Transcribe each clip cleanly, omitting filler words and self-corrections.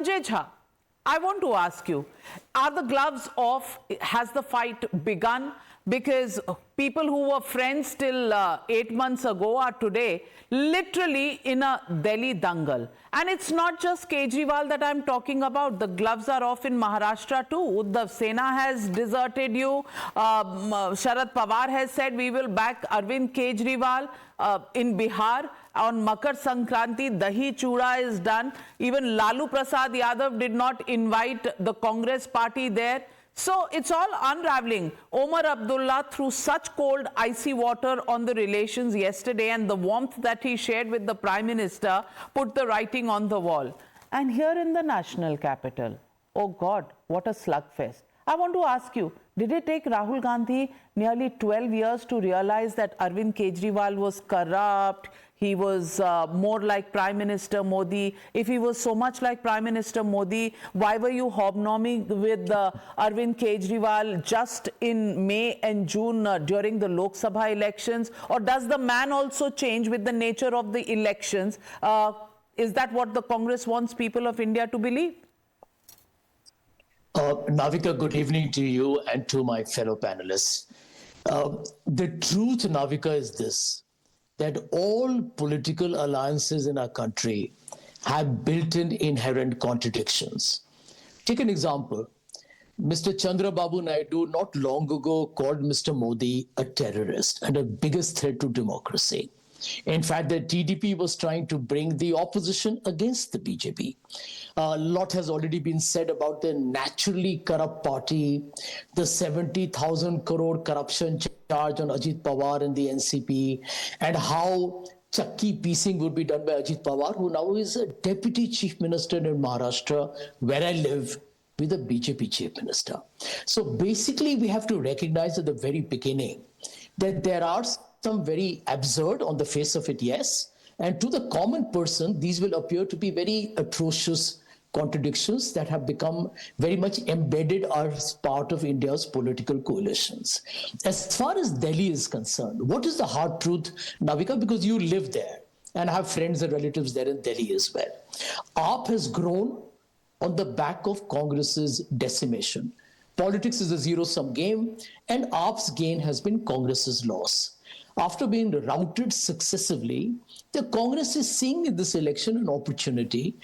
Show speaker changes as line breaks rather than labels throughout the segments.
Sanjay Jha, I want to ask you, are the gloves off? Has the fight begun? Because people who were friends till 8 months ago are today literally in a Delhi dangal. And it's not just Kejriwal that I'm talking about. The gloves are off in Maharashtra too. Uddhav Sena has deserted you. Sharad Pawar has said we will back Arvind Kejriwal. In Bihar, on Makar Sankranti, Dahi Chuda is done. Even Lalu Prasad Yadav did not invite the Congress party there. So it's all unraveling. Omar Abdullah threw such cold, icy water on the relations yesterday, and the warmth that he shared with the Prime Minister put the writing on the wall. And here in the national capital, oh God, what a slugfest. I want to ask you, did it take Rahul Gandhi nearly 12 years to realize that Arvind Kejriwal was corrupt? He was more like Prime Minister Modi. If he was so much like Prime Minister Modi, why were you hobnobbing with Arvind Kejriwal just in May and June during the Lok Sabha elections? Or does the man also change with the nature of the elections? Is that what the Congress wants people of India to believe?
Navika, good evening to you and to my fellow panelists. The truth, Navika, is this, that all political alliances in our country have built-in inherent contradictions. Take an example. Mr. Chandrababu Naidu not long ago called Mr. Modi a terrorist and a biggest threat to democracy. In fact, the TDP was trying to bring the opposition against the BJP. A lot has already been said about the naturally corrupt party, the 70,000 crore corruption charge on Ajit Pawar and the NCP, and how chakki piecing would be done by Ajit Pawar, who now is a deputy chief minister in Maharashtra, where I live, with a BJP chief minister. So basically, we have to recognize at the very beginning that there are some very absurd on the face of it, yes. And to the common person, these will appear to be very atrocious contradictions that have become very much embedded as part of India's political coalitions. As far as Delhi is concerned, what is the hard truth, Navika? Because you live there and have friends and relatives there in Delhi as well. AAP has grown on the back of Congress's decimation. Politics is a zero-sum game, and AAP's gain has been Congress's loss. After being routed successively, the Congress is seeing in this election an opportunity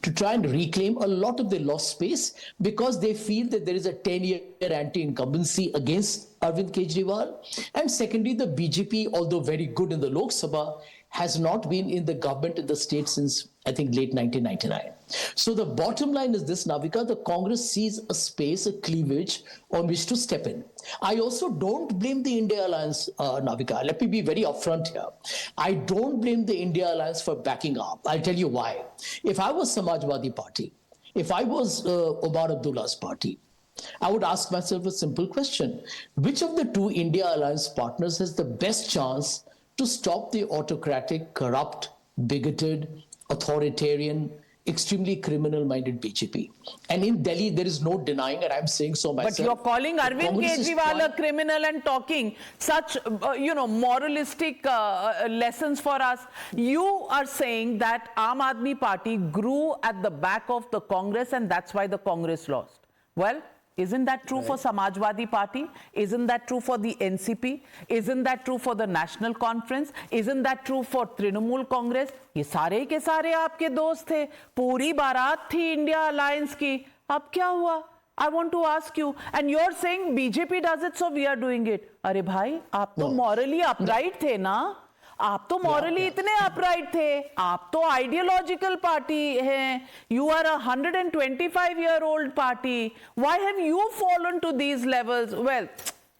to try and reclaim a lot of their lost space because they feel that there is a 10-year anti-incumbency against Arvind Kejriwal. And secondly, the BJP, although very good in the Lok Sabha, has not been in the government in the state since, I think, late 1999. So the bottom line is this, Navika, the Congress sees a space, a cleavage on which to step in. I also don't blame the I.N.D.I.A alliance, Navika. Let me be very upfront here. I don't blame the I.N.D.I.A alliance for backing up. I'll tell you why. If I was Samajwadi Party, if I was Omar Abdullah's party, I would ask myself a simple question. Which of the two I.N.D.I.A alliance partners has the best chance to stop the autocratic, corrupt, bigoted, authoritarian, extremely criminal-minded BJP? And in Delhi, there is no denying, and I'm saying so myself.
But you're calling Arvind Kejriwal a criminal and talking such, moralistic lessons for us. You are saying that Aam Aadmi Party grew at the back of the Congress, and that's why the Congress lost. Well, isn't that true for Samajwadi Party? Isn't that true for the NCP? Isn't that true for the National Conference? Isn't that true for Trinamool Congress? ये सारे के सारे आपके दोस्त थे. पूरी बारात थी इंडिया अलायंस की. अब क्या हुआ? I want to ask you, and you're saying BJP does it, so we are doing it. अरे भाई, आप तो morally upright थे ना? आप तो morally इतने upright थे. आप तो ideological party हैं. You are a 125-year-old party. Why have you fallen to these levels? Well,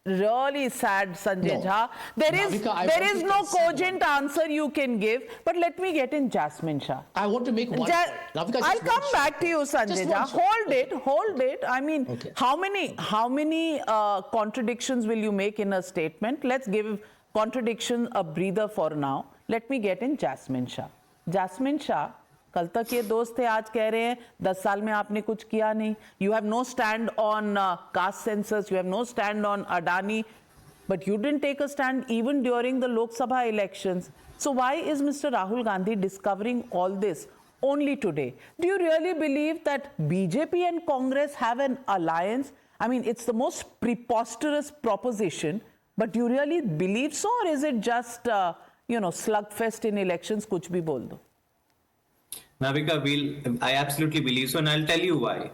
really sad, Sanjay Jha. There is no cogent answer you can give. But let me get in Jasmine Shah.
I want to make one point.
I'll come back to you, Sanjay Jha. Hold it. I mean, how many contradictions will you make in a statement? Let's give contradiction a breather for now. Let me get in Jasmine Shah. Jasmine Shah, कल तक ये दोस्त थे, आज कह रहे हैं 10 साल में आपने कुछ किया नहीं. You have no stand on caste census. You have no stand on Adani. But you didn't take a stand even during the Lok Sabha elections. So why is Mr. Rahul Gandhi discovering all this only today. Do you really believe that BJP and Congress have an alliance? I mean, it's the most preposterous proposition, but do you really believe so, or is it just, slugfest in elections, kuch bhi bol do?
Navika, I absolutely believe so, and I'll tell you why.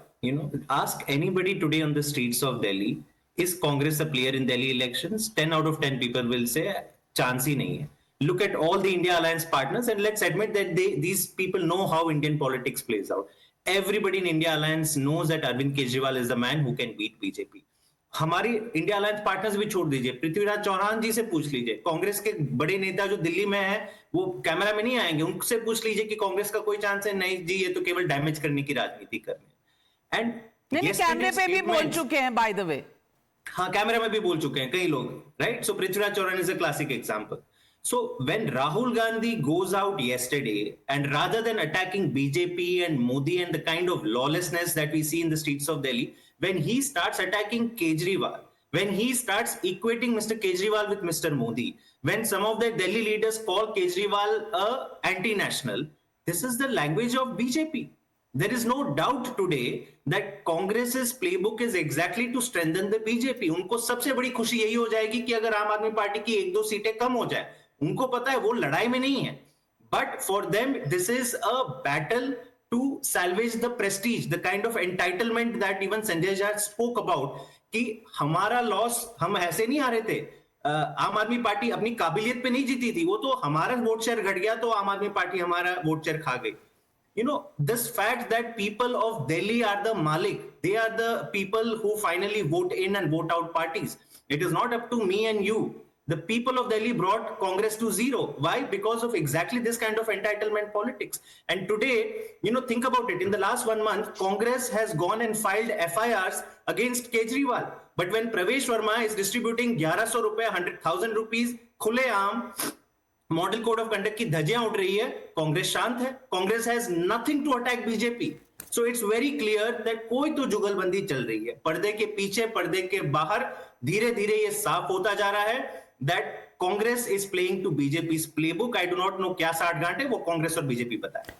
Ask anybody today on the streets of Delhi, is Congress a player in Delhi elections? 10 out of 10 people will say, chance hi nahi hai. Look at all the India Alliance partners, and let's admit that these people know how Indian politics plays out. Everybody in India Alliance knows that Arvind Kejriwal is the man who can beat BJP. हमारी India alliance partners भी छोड़ दीजिए, पृथ्वीराज चौहान जी से पूछ लीजिए, कांग्रेस के बड़े नेता जो दिल्ली में है वो कैमरा में नहीं आएंगे, उनसे पूछ लीजिए कि कांग्रेस का कोई चांस है? नहीं जी, ये तो केवल डैमेज करने की राजनीति कर रहे हैं। एंड
नहीं, कैमरे पे भी बोल चुके हैं, बाय द वे।
हाँ, कैमरा में भी बोल चुके हैं कई लोग, right? So Prithviraj Chauhan is a classic example. So when Rahul Gandhi goes out yesterday, and rather than attacking BJP and Modi and the kind of lawlessness that we see in the streets of Delhi, when he starts attacking Kejriwal, when he starts equating Mr. Kejriwal with Mr. Modi, when some of the Delhi leaders call Kejriwal a anti-national, this is the language of BJP. There is no doubt today that Congress's playbook is exactly to strengthen the BJP. उनको सबसे बड़ी खुशी यही हो जाएगी कि अगर आम आदमी पार्टी की 1-2 सीटें कम हो जाए, उनको पता है वो लड़ाई में नहीं है, but for them this is a battle to salvage the prestige, the kind of entitlement that even Sanjay Jha spoke about, कि हमारा लॉस, हम ऐसे नहीं हारे थे, आम आदमी पार्टी अपनी काबिलियत पे नहीं जीती थी, वो तो हमारा वोट शेयर घट गया तो आम आदमी पार्टी हमारा वोट शेयर खा गई. This fact that people of Delhi are the Malik, they are the people who finally vote in and vote out parties. It is not up to me and you. The people of Delhi brought Congress to zero. Why? Because of exactly this kind of entitlement politics. And today, think about it. In the last 1 month, Congress has gone and filed FIRs against Kejriwal. But when Pravesh Verma is distributing 1100 rupees, 100,000 rupees, खुले आम, model code of conduct की धज्जियां उड़ रही है, कांग्रेस शांत है. Congress has nothing to attack BJP. So it's very clear that कोई तो जुगलबंदी चल रही है, पर्दे के पीछे, पर्दे के बाहर. धीरे धीरे ये साफ होता जा रहा है that Congress is playing to BJP's playbook. I do not know क्या साठगांठ है, वो कांग्रेस और बीजेपी बताए.